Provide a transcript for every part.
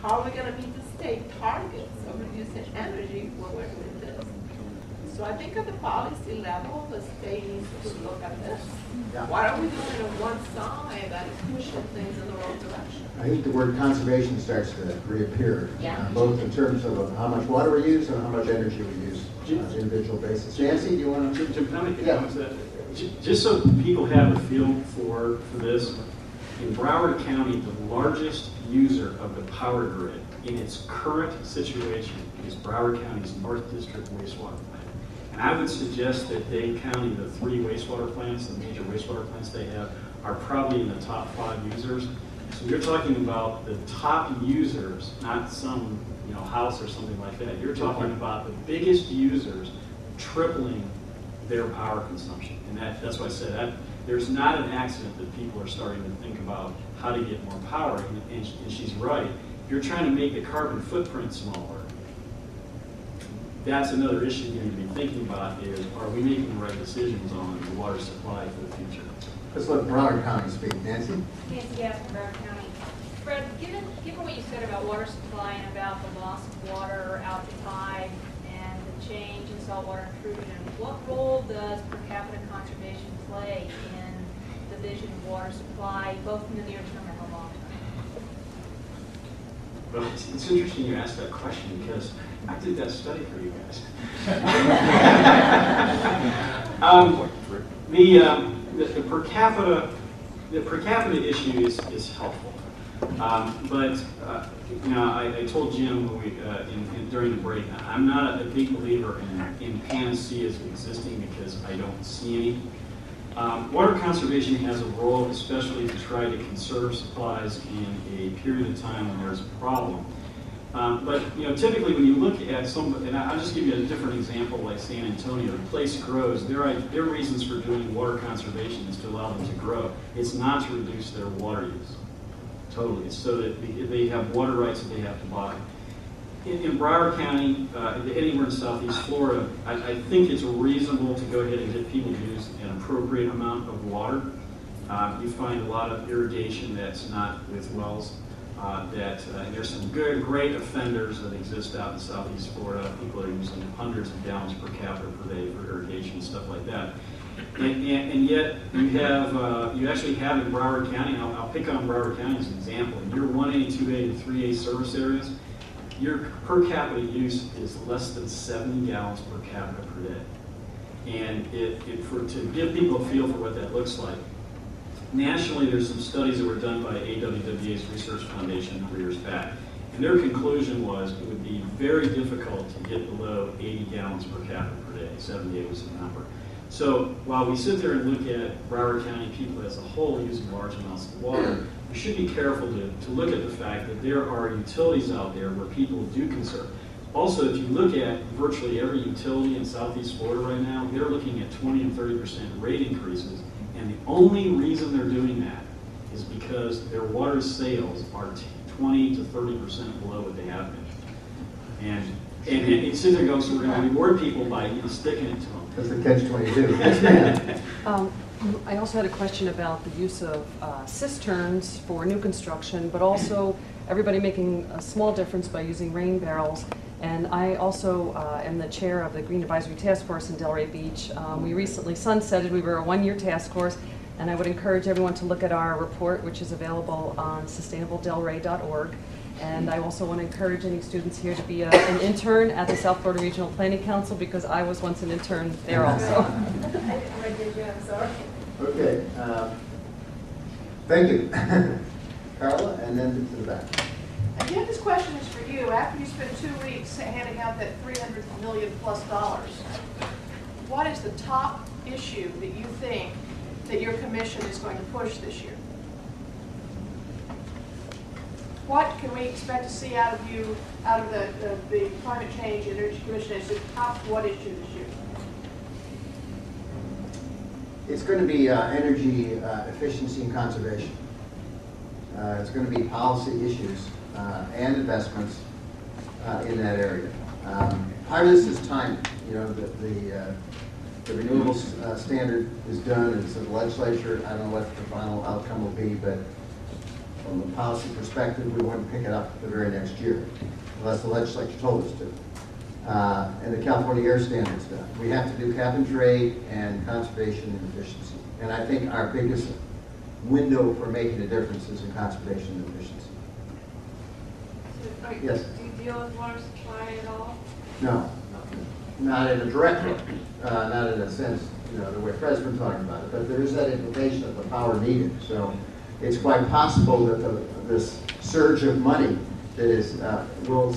how are we going to meet the state targets of reducing energy when we're doing this? So I think at the policy level, the state needs to look at this. Yeah. Why are we doing it on one side that is pushing things in the wrong direction? I think the word conservation starts to reappear, Yeah. both in terms of how much water we use and how much energy we use on an individual basis. Nancy, do you want to? Can I make a comment to that? Just so people have a feel for this, in Broward County, the largest user of the power grid in its current situation is Broward County's North District wastewater plant. And I would suggest that Dade County, the 3 wastewater plants, the major wastewater plants they have, are probably in the top 5 users. So you're talking about the top users, not some house or something like that. You're talking about the biggest users tripling their power consumption. And that's why I said that there's not an accident that people are starting to think about how to get more power. And she's right. You're trying to make the carbon footprint smaller. That's another issue you need to be thinking about is, are we making the right decisions on the water supply for the future? Let's let Broward County speak. Nancy? Nancy Gass from Broward County. Fred, given what you said about water supply and about the loss of water out to tide and the change in saltwater intrusion, what role does per capita conservation play in the vision of water supply, both in the near term and the long term? Well, it's interesting you asked that question because I did that study for you guys. The per capita issue is helpful, but I told Jim when we, during the break, I'm not a big believer in panaceas existing because I don't see any. Water conservation has a role, especially to try to conserve supplies in a period of time when there's a problem. But typically when you look at some, and I'll just give you a different example, like San Antonio, the place grows. Their reasons for doing water conservation is to allow them to grow. It's not to reduce their water use. Totally. It's so that they have water rights that they have to buy. In Broward County, anywhere in Southeast Florida, I think it's reasonable to go ahead and get people to use an appropriate amount of water. You find a lot of irrigation that's not with wells. There's some great offenders that exist out in Southeast Florida. People are using hundreds of gallons per capita per day for irrigation and stuff like that. And yet you actually have in Broward County, and I'll pick on Broward County as an example, in your 1A, 2A, and 3A service areas, your per capita use is less than 70 gallons per capita per day. And to give people a feel for what that looks like, nationally, there's some studies that were done by AWWA's Research Foundation a number of years back. And their conclusion was it would be very difficult to get below 80 gallons per capita per day. 78 was the number. So while we sit there and look at Broward County people as a whole using large amounts of water, we should be careful to look at the fact that there are utilities out there where people do conserve. Also, if you look at virtually every utility in Southeast Florida right now, they're looking at 20 and 30% rate increases. And the only reason they're doing that is because their water sales are 20 to 30% below what they have been. And it's sitting there going, so we're going to reward people by sticking it to them. That's the catch-22. I also had a question about the use of cisterns for new construction, but also everybody making a small difference by using rain barrels. And I also am the chair of the Green Advisory Task Force in Delray Beach. We recently sunsetted. We were a one-year task force, and I would encourage everyone to look at our report, which is available on sustainabledelray.org. And I also want to encourage any students here to be an intern at the South Florida Regional Planning Council, because I was once an intern there also. I did, yeah, I'm sorry. Okay. Thank you. Carla, and then to the back. Again, this question is for you. After you spend 2 weeks handing out that $300 million plus, what is the top issue that you think that your commission is going to push this year? What can we expect to see out of you, out of the Climate Change and Energy Commission as the top what issue this year? It's going to be energy efficiency and conservation. It's going to be policy issues and investments in that area. Part of this is timing. The renewables standard is done. It's in the legislature. I don't know what the final outcome will be, but from a policy perspective, we wouldn't pick it up the very next year, unless the legislature told us to. And the California Air Standards done. We have to do cap and trade and conservation and efficiency. And I think our biggest window for making a difference is in conservation and efficiency. So, like, Yes. do you deal with water supply at all? No, not in a direct way, not in a sense, the way Fred's been talking about it, but there is that implication of the power needed. So it's quite possible that this surge of money that is,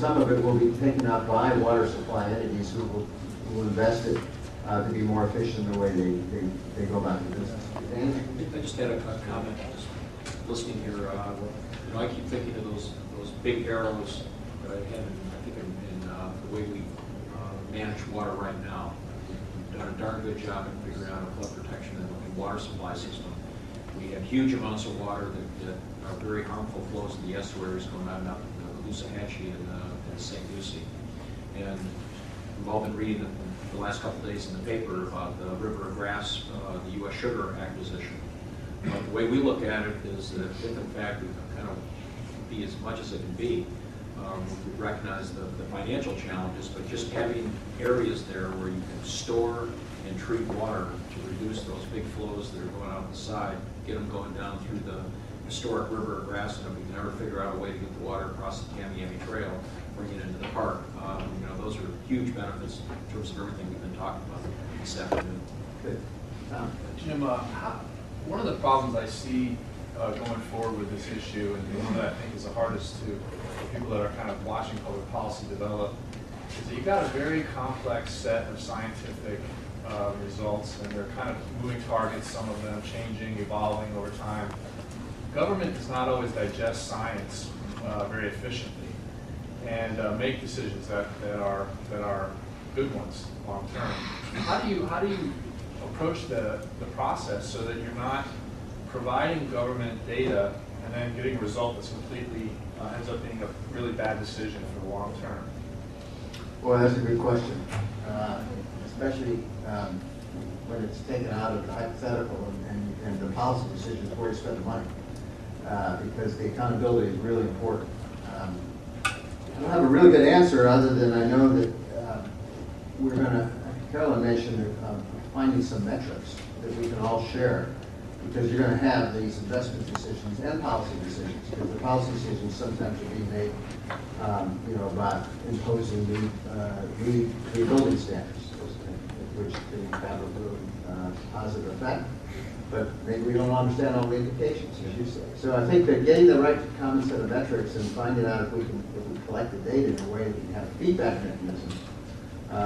some of it will be taken up by water supply entities who will invest it to be more efficient in the way they go about the business. Dan? I just had a comment, just listening here. I keep thinking of those big arrows that I had, I think, in the way we manage water right now. We've done a darn good job in figuring out a flood protection and water supply system. We have huge amounts of water that are very harmful flows in the estuaries going on up in the Lusahatchee and St. Lucie. And we've all been reading the last couple of days in the paper about the River of Grass, the U.S. sugar acquisition. The way we look at it is that if in fact we kind of be as much as it can be, we recognize the financial challenges, but just having areas there where you can store and treat water to reduce those big flows that are going out the side, get them going down through the historic River of Grass, and if we can ever figure out a way to get the water across the Tamiami Trail, bring it into the park, those are huge benefits in terms of everything we've been talking about this afternoon. Good. Jim, one of the problems I see going forward with this issue, and the one that I think is the hardest to people that are kind of watching public policy develop, is that you've got a very complex set of scientific results, and they're kind of moving targets, some of them changing, evolving over time. Government does not always digest science very efficiently and make decisions that are good ones long term. How do you approach the process so that you're not providing government data and then getting a result that's completely ends up being a really bad decision for the long term? Well, that's a good question, especially when it's taken out of the hypothetical and the policy decisions where you spend the money, because the accountability is really important. I don't have a really good answer other than I know that we're going to, Carolyn mentioned finding some metrics that we can all share, because you're going to have these investment decisions and policy decisions, because the policy decisions sometimes are being made about imposing new building standards, which can have a really positive effect. But maybe we don't understand all the implications, as you say. So I think that getting the right common set of metrics and finding out if we collect the data in a way that we can have a feedback mechanism,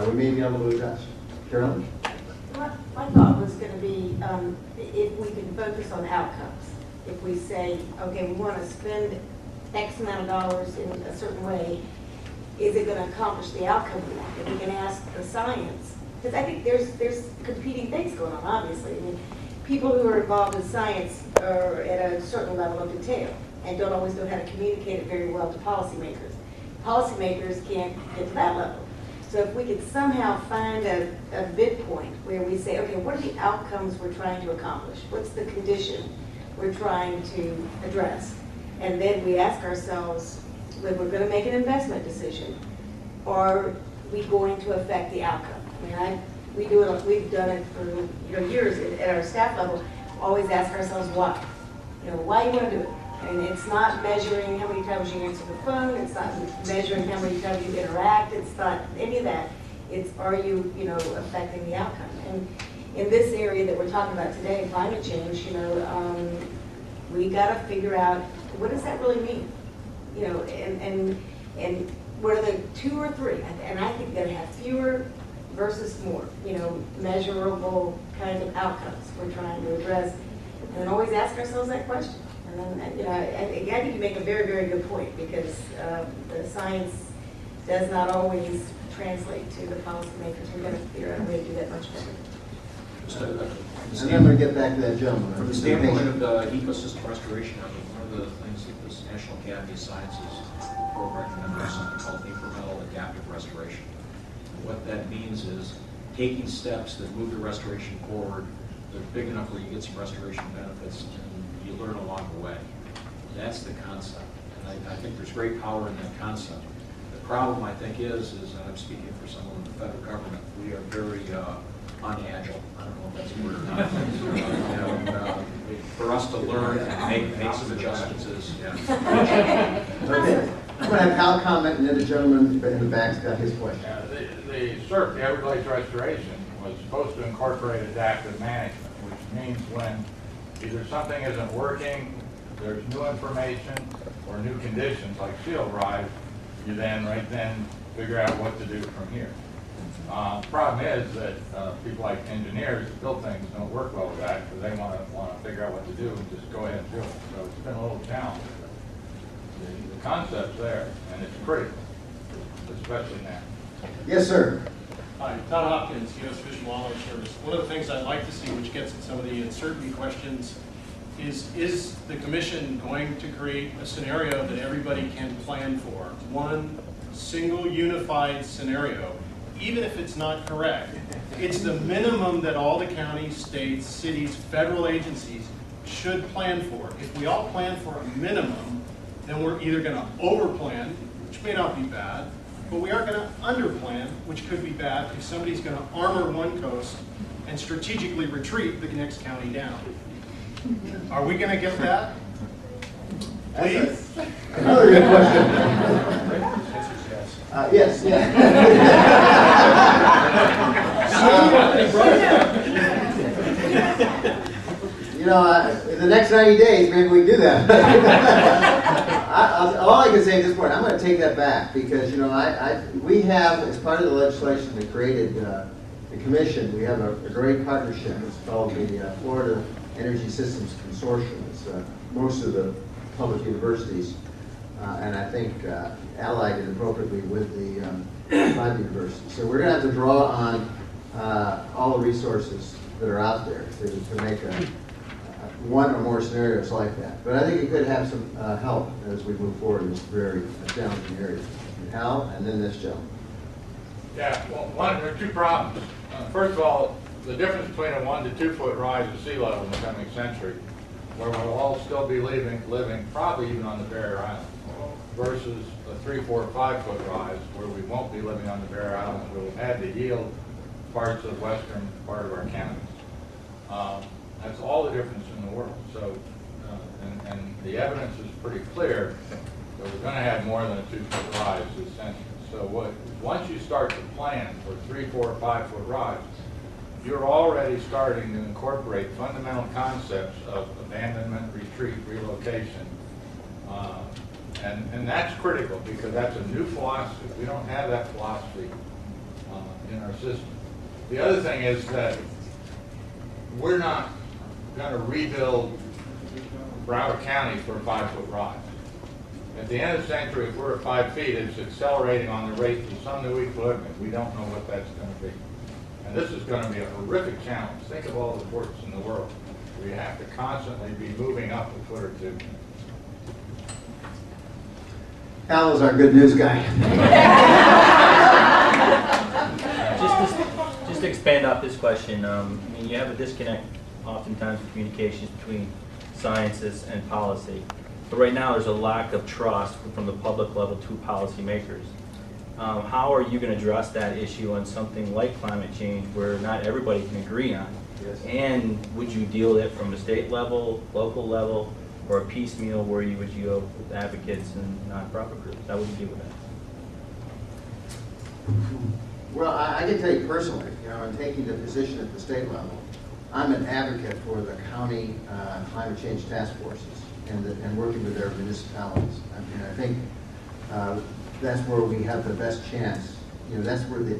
we may be able to address. Carolyn? My thought was going to be if we can focus on outcomes. If we say, okay, we want to spend X amount of dollars in a certain way, is it going to accomplish the outcome we want? If we can ask the science, because I think there's competing things going on, obviously. I mean, people who are involved in science are at a certain level of detail and don't always know how to communicate it very well to policymakers. Policymakers can't get to that level. So if we could somehow find a midpoint where we say, okay, what are the outcomes we're trying to accomplish? What's the condition we're trying to address? And then we ask ourselves, when we're going to make an investment decision, are we going to affect the outcome? I mean, we've done it for years at our staff level. Always ask ourselves why. Why you want to do it? And it's not measuring how many times you answer the phone. It's not measuring how many times you interact. It's not any of that. It's are you affecting the outcome? And in this area that we're talking about today, climate change, we got to figure out what does that really mean? And what are the 2 or 3? And I think that have fewer versus more, measurable kind of outcomes we're trying to address, and then always ask ourselves that question. And then, I think you make a very, very good point, because the science does not always translate to the policymakers. We're going to figure out a way to do that much better. And I'm going to get back to that gentleman. From the standpoint of the ecosystem restoration, one of the things that this National Academy of Sciences program recommends is something called incremental adaptive restoration. And what that means is taking steps that move the restoration forward. They're big enough where you get some restoration benefits, and you learn along the way. That's the concept. And I think there's great power in that concept. The problem, I think, is I'm speaking for someone in the federal government, we are very unagile. I don't know if that's a word or not. For us to learn and make some adjustments is, Okay. I'm going to have Hal comment, and then the gentleman in the back's got his question. The SURP, the Everglades Restoration, was supposed to incorporate adaptive management, which means when either something isn't working, there's new information, or new conditions like field rise, you then right then figure out what to do from here. Problem is that people like engineers that build things don't work well with that because they want to figure out what to do and just go ahead and do it. So it's been a little challenge. The concept's there, and it's critical, especially now. Yes, sir. Hi, Todd Hopkins, U.S. Fish and Wildlife Service. One of the things I'd like to see, which gets at some of the uncertainty questions, is the commission going to create a scenario that everybody can plan for? One single unified scenario, even if it's not correct. It's the minimum that all the counties, states, cities, federal agencies should plan for. If we all plan for a minimum, then we're either going to overplan, which may not be bad, but we are going to underplan, which could be bad because somebody's going to armor one coast and strategically retreat the next county down. Are we going to get that? Please? Another good question. Yes, you know, in the next 90 days, maybe we can do that. All I can say at this point, I'm going to take that back because, you know, we have, as part of the legislation that created the commission, we have a great partnership. It's called the Florida Energy Systems Consortium. It's most of the public universities, and I think allied it appropriately with the private universities. So we're going to have to draw on all the resources that are out there to make one or more scenarios like that. But I think it could have some help as we move forward in this very challenging area. Hal, and then this gentleman. Yeah, well, there are two problems. First of all, the difference between a 1 to 2 foot rise of sea level in the coming century, where we'll all still be living probably even on the barrier island, versus a 3, 4, 5 foot rise where we won't be living on the barrier island. We'll have had to yield parts of the western part of our counties. That's all the difference in the world. So, and the evidence is pretty clear that we're going to have more than a 2 foot rise this century. So once you start to plan for 3, 4, 5 foot rise, you're already starting to incorporate fundamental concepts of abandonment, retreat, relocation. And that's critical because that's a new philosophy. We don't have that philosophy in our system. The other thing is that we're not going to rebuild Broward County for a 5 foot rise. At the end of the century, if we're at 5 feet, it's accelerating on the rate to some new equilibrium. We don't know what that's going to be. And this is going to be a horrific challenge. Think of all the ports in the world. We have to constantly be moving up a foot or two. Hal is our good news guy. Just to expand off this question, I mean, you have a disconnect oftentimes in communications between sciences and policy. But right now there's a lack of trust from the public level to policymakers. How are you going to address that issue on something like climate change where not everybody can agree on? Yes. And would you deal with it from a state level, local level, or a piecemeal where you would go with advocates and nonprofit groups? How would you deal with that? Well, I can tell you personally, you know, in taking the position at the state level, I'm an advocate for the county climate change task forces and working with their municipalities. I mean, I think that's where we have the best chance. You know, that's where the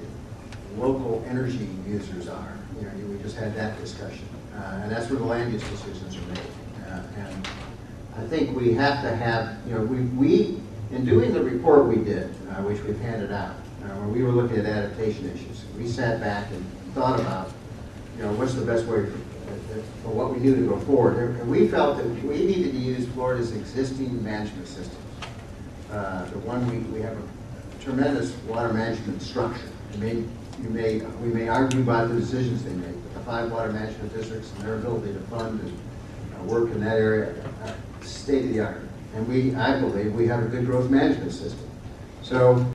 local energy users are. You know, we just had that discussion, and that's where the land use decisions are made. And I think we have to have, you know, we in doing the report we did, which we've handed out, when we were looking at adaptation issues, we sat back and thought about, you know, what's the best way for what we knew to go forward. And we felt that we needed to use Florida's existing management systems. The one we have a tremendous water management structure. We may argue about the decisions they make, but the 5 water management districts and their ability to fund and work in that area, state of the art. And I believe we have a good growth management system. So